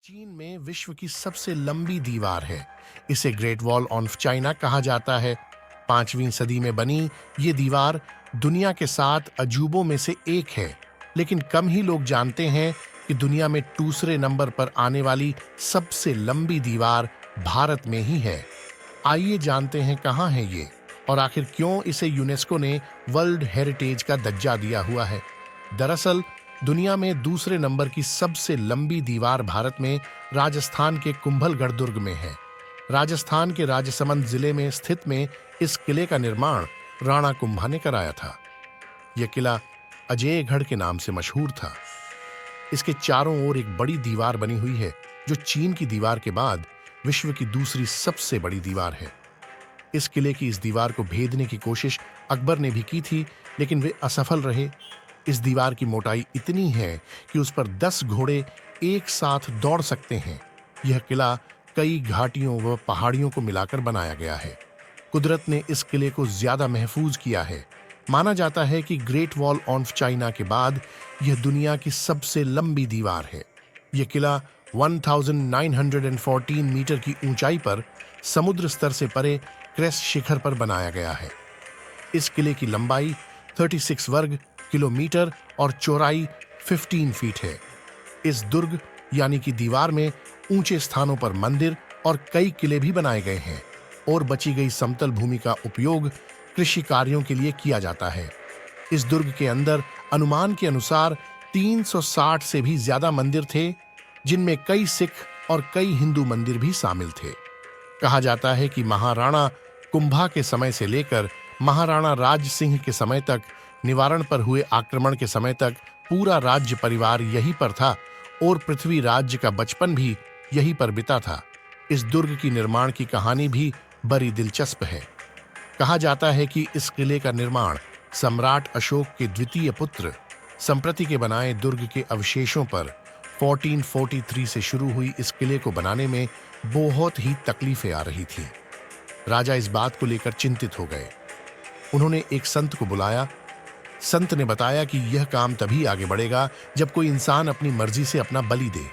चीन में विश्व की सबसे लंबी दीवार है। इसे ग्रेट वॉल ऑफ चाइना कहा जाता है। 5वीं सदी में बनी ये दीवार दुनिया के 7 अजूबों में से एक है, लेकिन कम ही लोग जानते हैं कि दुनिया में दूसरे नंबर पर आने वाली सबसे लंबी दीवार भारत में ही है। आइए जानते हैं कहाँ है ये और आखिर क्यों इसे यूनेस्को ने वर्ल्ड हेरिटेज का दर्जा दिया हुआ है। दरअसल दुनिया में दूसरे नंबर की सबसे लंबी दीवार भारत में राजस्थान के कुंभलगढ़ दुर्ग में है। राजस्थान के राजसमंद जिले में स्थित में इस किले का निर्माण राणा कुंभा ने कराया था। यह किला अजयगढ़ के नाम से मशहूर था। इसके चारों ओर एक बड़ी दीवार बनी हुई है, जो चीन की दीवार के बाद विश्व की दूसरी सबसे बड़ी दीवार है। इस किले की इस दीवार को भेदने की कोशिश अकबर ने भी की थी, लेकिन वे असफल रहे। इस दीवार की मोटाई इतनी है कि उस पर 10 घोड़े एक साथ दौड़ सकते हैं। यह किला कई घाटियों व पहाड़ियों को मिलाकर बनाया गया है। कुदरत ने इस किले को ज्यादा महफूज किया है। माना जाता है कि ग्रेट वॉल ऑफ चाइना के बाद यह दुनिया की सबसे लंबी दीवार है। यह किला 1914 मीटर की ऊंचाई पर समुद्र स्तर से परे क्रेस्ट शिखर पर बनाया गया है। इस किले की लंबाई 36 वर्ग किलोमीटर और चौड़ाई 15 फीट है। इस दुर्ग यानी कि दीवार में ऊंचे स्थानों पर मंदिर और कई किले भी बनाए गए हैं और बची गई समतल भूमि का उपयोग कृषि कार्यों के लिए किया जाता है। इस दुर्ग के अंदर अनुमान के अनुसार 360 से भी ज्यादा मंदिर थे, जिनमें कई सिख और कई हिंदू मंदिर भी शामिल थे। कहा जाता है कि महाराणा कुंभा के समय से लेकर महाराणा राज सिंह के समय तक, निवारण पर हुए आक्रमण के समय तक पूरा राज्य परिवार यहीं पर था और पृथ्वी राज्य का बचपन भी यहीं पर बीता था। इस दुर्ग की निर्माण की कहानी भी बड़ी दिलचस्प है। कहा जाता है कि इस किले का निर्माण सम्राट अशोक के द्वितीय पुत्र संप्रति के बनाए दुर्ग के अवशेषों पर 1443 से शुरू हुई। इस किले को बनाने में बहुत ही तकलीफें आ रही थी। राजा इस बात को लेकर चिंतित हो गए। उन्होंने एक संत को बुलाया। संत ने बताया कि यह काम तभी आगे बढ़ेगा जब कोई इंसान अपनी मर्जी से अपना बलि दे।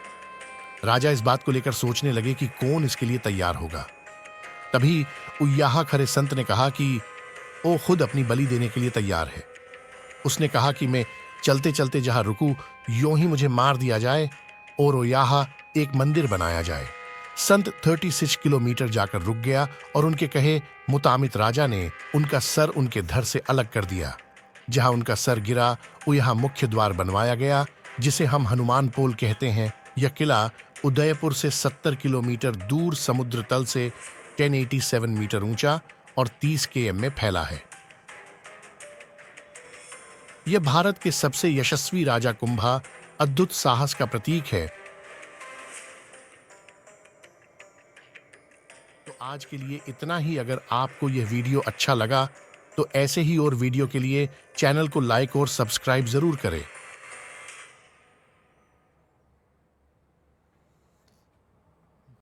राजा इस बात को लेकर सोचने लगे कि कौन इसके लिए तैयार होगा। तभी उय्याहा खरे संत ने कहा कि वो खुद अपनी बलि देने के लिए तैयार है। उसने कहा कि मैं चलते चलते जहां रुकूं, यूं ही मुझे मार दिया जाए और उय्याहा एक मंदिर बनाया जाए। संत 36 किलोमीटर जाकर रुक गया और उनके कहे मुताबिक राजा ने उनका सर उनके धड़ से अलग कर दिया। जहां उनका सर गिरा, यहाँ मुख्य द्वार बनवाया गया, जिसे हम हनुमान पोल कहते हैं। यह किला उदयपुर से 70 किलोमीटर दूर समुद्र तल से 1087 मीटर ऊंचा और 30 km में फैला है। यह भारत के सबसे यशस्वी राजा कुंभा अद्भुत साहस का प्रतीक है। तो आज के लिए इतना ही। अगर आपको यह वीडियो अच्छा लगा तो ऐसे ही और वीडियो के लिए चैनल को लाइक और सब्सक्राइब जरूर करें।